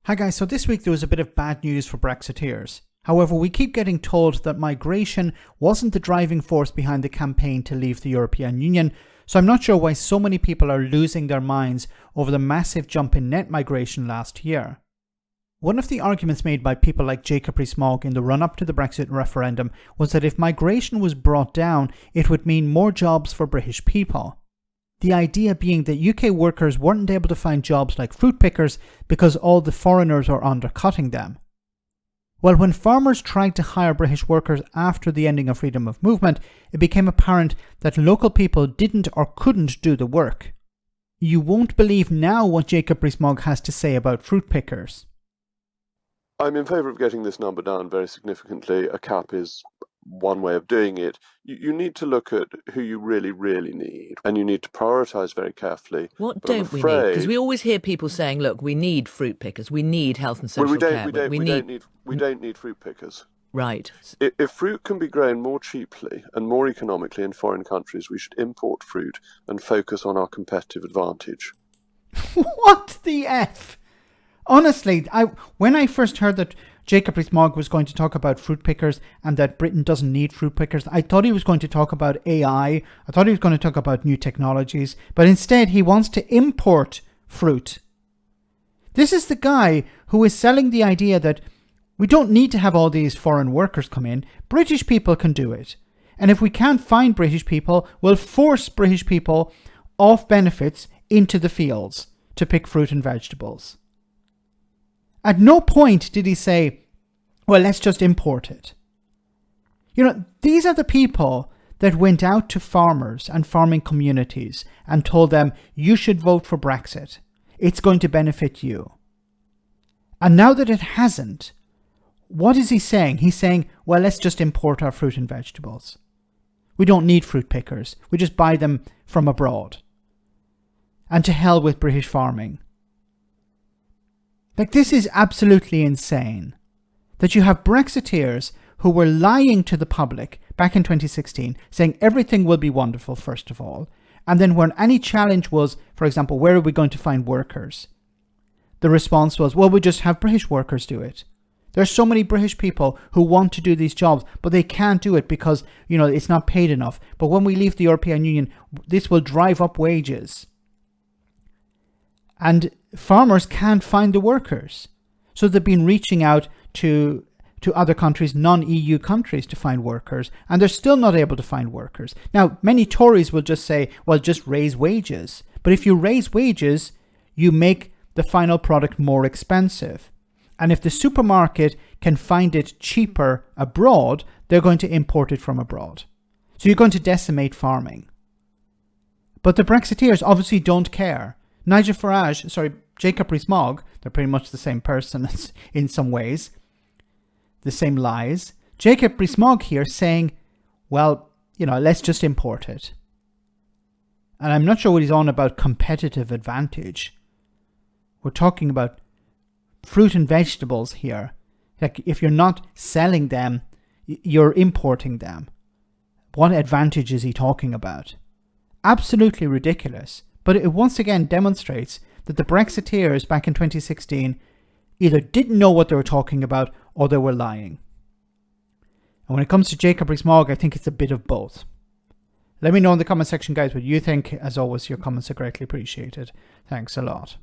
Hi guys, so this week there was a bit of bad news for Brexiteers. However, we keep getting told that migration wasn't the driving force behind the campaign to leave the European Union, so I'm not sure why so many people are losing their minds over the massive jump in net migration last year. One of the arguments made by people like Jacob Rees-Mogg in the run-up to the Brexit referendum was that if migration was brought down, it would mean more jobs for British people. The idea being that UK workers weren't able to find jobs like fruit pickers because all the foreigners are undercutting them. Well, when farmers tried to hire British workers after the ending of freedom of movement, it became apparent that local people didn't or couldn't do the work. You won't believe now what Jacob Rees-Mogg has to say about fruit pickers. I'm in favour of getting this number down very significantly. A cap is one way of doing it. You need to look at who you really, really need, and you need to prioritise very carefully. What don't we need? Because we always hear people saying, "Look, we need fruit pickers. We need health and social care. We don't need fruit pickers." Right. If fruit can be grown more cheaply and more economically in foreign countries, we should import fruit and focus on our competitive advantage. What the F? Honestly, when I first heard that Jacob Rees-Mogg was going to talk about fruit pickers and that Britain doesn't need fruit pickers, I thought he was going to talk about AI. I thought he was going to talk about new technologies, but instead he wants to import fruit. This is the guy who is selling the idea that we don't need to have all these foreign workers come in. British people can do it. And if we can't find British people, we'll force British people off benefits into the fields to pick fruit and vegetables. At no point did he say, well, let's just import it. You know, these are the people that went out to farmers and farming communities and told them, you should vote for Brexit. It's going to benefit you. And now that it hasn't, what is he saying? He's saying, well, let's just import our fruit and vegetables. We don't need fruit pickers. We just buy them from abroad. And to hell with British farming. Like, this is absolutely insane. That you have Brexiteers who were lying to the public back in 2016, saying everything will be wonderful, first of all. And then when any challenge was, for example, where are we going to find workers? The response was, well, we just have British workers do it. There's so many British people who want to do these jobs, but they can't do it because, you know, it's not paid enough. But when we leave the European Union, this will drive up wages. And farmers can't find the workers. So they've been reaching out to other countries, non-EU countries, to find workers, and they're still not able to find workers. Now, many Tories will just say, well, just raise wages. But if you raise wages, you make the final product more expensive. And if the supermarket can find it cheaper abroad, they're going to import it from abroad. So you're going to decimate farming. But the Brexiteers obviously don't care. Jacob Rees-Mogg, they're pretty much the same person in some ways, the same lies. Jacob Rees-Mogg here saying, well, you know, let's just import it. And I'm not sure what he's on about competitive advantage. We're talking about fruit and vegetables here. Like, if you're not selling them, you're importing them. What advantage is he talking about? Absolutely ridiculous. But it once again demonstrates that the Brexiteers back in 2016 either didn't know what they were talking about or they were lying. And when it comes to Jacob Rees-Mogg, I think it's a bit of both. Let me know in the comment section, guys, what you think. As always, your comments are greatly appreciated. Thanks a lot.